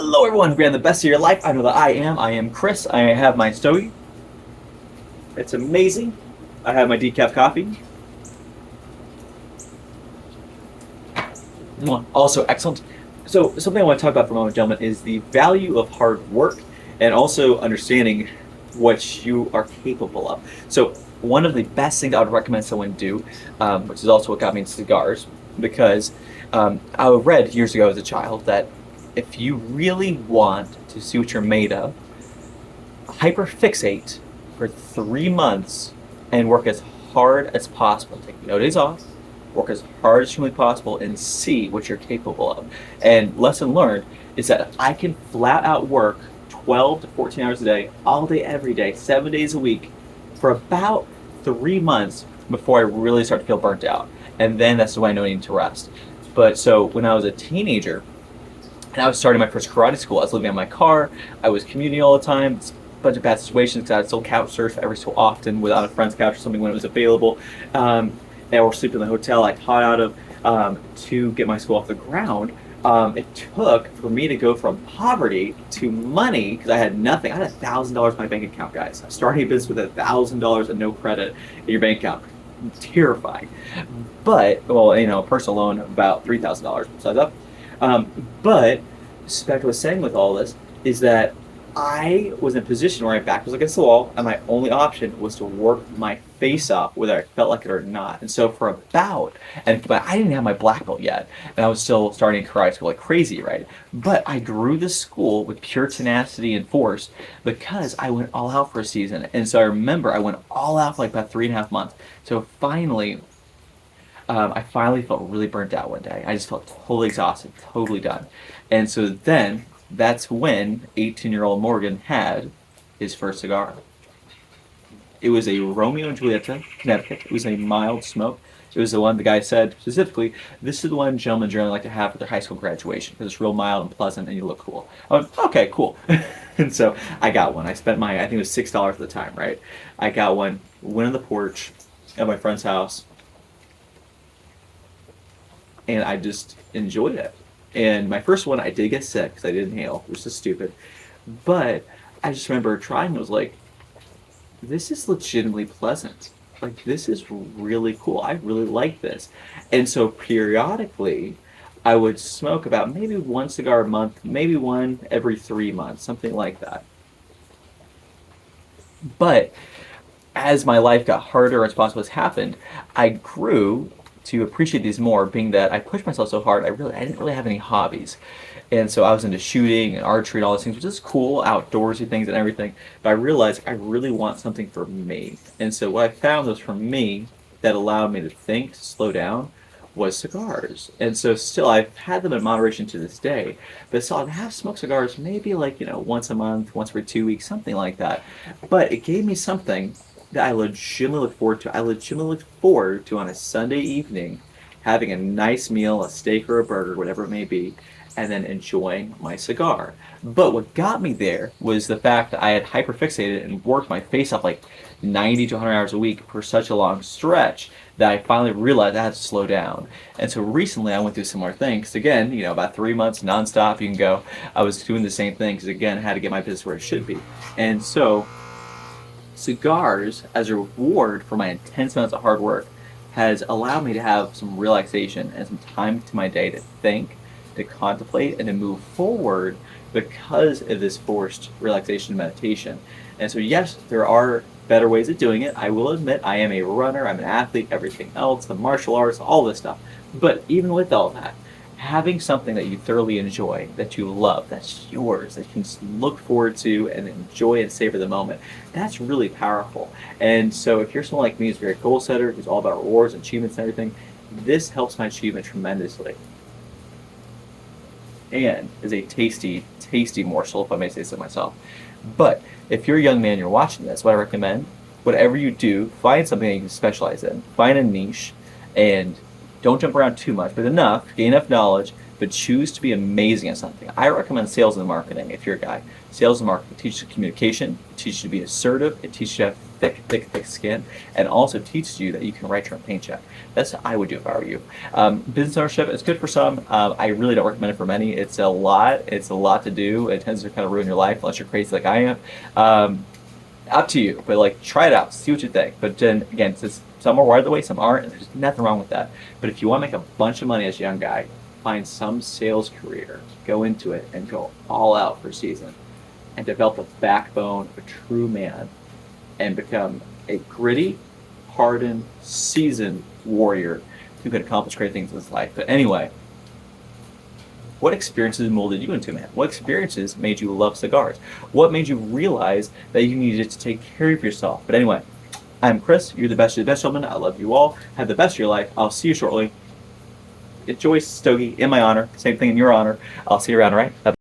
Hello everyone, grab the best of your life. I know that I am. I am Chris. I have my Stogie. It's amazing. I have my decaf coffee. Also excellent. So something I want to talk about for a moment, gentlemen, is the value of hard work and also understanding what you are capable of. So one of the best things I would recommend someone do, which is also what got me into cigars, because I read years ago as a child that if you really want to see what you're made of, hyperfixate for 3 months and work as hard as possible. Take no days off, work as hard as humanly possible, and see what you're capable of. And lesson learned is that I can flat out work 12 to 14 hours a day, all day, every day, 7 days a week, for about 3 months before I really start to feel burnt out. And then that's when I know I need to rest. But so when I was a teenager, and I was starting my first karate school, I was living in my car, I was commuting all the time, a bunch of bad situations because I would still couch surf every so often without a friend's couch or something when it was available. Or sleep in the hotel I taught out of to get my school off the ground. It took for me to go from poverty to money because I had nothing. I had $1,000 in my bank account, guys. Starting a business with $1,000 and no credit in your bank account. Terrifying. But, well, a personal loan of about $3,000 besides that. But back to what I was saying with all this is that I was in a position where my back was against the wall and my only option was to work my face off whether I felt like it or not. And so but I didn't have my black belt yet and I was still starting karate school like crazy, right? But I grew this school with pure tenacity and force because I went all out for a season. And so I remember I went all out for like about 3.5 months. So I finally felt really burnt out one day. I just felt totally exhausted, totally done. And so then that's when 18-year-old Morgan had his first cigar. It was a Romeo and Julieta, Connecticut. It was a mild smoke. It was the one the guy said specifically, this is the one gentlemen generally like to have at their high school graduation because it's real mild and pleasant and you look cool. I went, okay, cool. And so I got one. I spent I think it was $6 at the time, right? I got one, went on the porch at my friend's house, and I just enjoyed it. And my first one, I did get sick because I did inhale, which is stupid. But I just remember trying. It was like, this is legitimately pleasant. Like, this is really cool. I really like this. And so periodically, I would smoke about maybe one cigar a month, maybe one every 3 months, something like that. But as my life got harder, as responsibilities happened, I grew to appreciate these more, being that I pushed myself so hard, I didn't really have any hobbies. And so I was into shooting and archery and all those things, which is cool, outdoorsy things and everything. But I realized I really want something for me. And so what I found was for me that allowed me to think, to slow down, was cigars. And so still, I've had them in moderation to this day. But still, I have smoked cigars maybe like, once a month, once every 2 weeks, something like that. But it gave me something that I legitimately look forward to. I legitimately look forward to on a Sunday evening having a nice meal, a steak or a burger, whatever it may be, and then enjoying my cigar. But what got me there was the fact that I had hyperfixated and worked my face off like 90 to 100 hours a week for such a long stretch that I finally realized I had to slow down. And so recently I went through similar things. Again, about 3 months nonstop, you can go. I was doing the same thing because, again, I had to get my business where it should be. And so cigars, as a reward for my intense amounts of hard work, has allowed me to have some relaxation and some time to my day to think, to contemplate, and to move forward because of this forced relaxation meditation. And so yes, there are better ways of doing it. I will admit I am a runner, I'm an athlete, everything else, the martial arts, all this stuff. But even with all that, having something that you thoroughly enjoy, that you love, that's yours, that you can look forward to and enjoy and savor the moment, that's really powerful. And so if you're someone like me who's a very goal setter, who's all about rewards and achievements and everything, this helps my achievement tremendously. And is a tasty, tasty morsel, if I may say so myself. But if you're a young man, you're watching this, what I recommend, whatever you do, find something that you can specialize in. Find a niche and don't jump around too much, but gain enough knowledge, but choose to be amazing at something. I recommend sales and marketing if you're a guy. Sales and marketing teaches you communication, it teaches you to be assertive, it teaches you to have thick skin, and also teaches you that you can write your own paycheck. That's what I would do if I were you. Business ownership is good for some. I really don't recommend it for many. It's a lot. It's a lot to do. It tends to kind of ruin your life unless you're crazy like I am. Up to you, but like try it out, see what you think. But then again, since some are wired the way, some aren't, and there's nothing wrong with that. But if you want to make a bunch of money as a young guy, find some sales career, go into it, and go all out for a season, and develop the backbone of a true man, and become a gritty, hardened, seasoned warrior who can accomplish great things in his life. But anyway, what experiences molded you into a man? What experiences made you love cigars? What made you realize that you needed to take care of yourself? But anyway, I'm Chris. You're the best of the best, gentlemen. I love you all. Have the best of your life. I'll see you shortly. Enjoy Stogie in my honor. Same thing in your honor. I'll see you around, all right? Bye.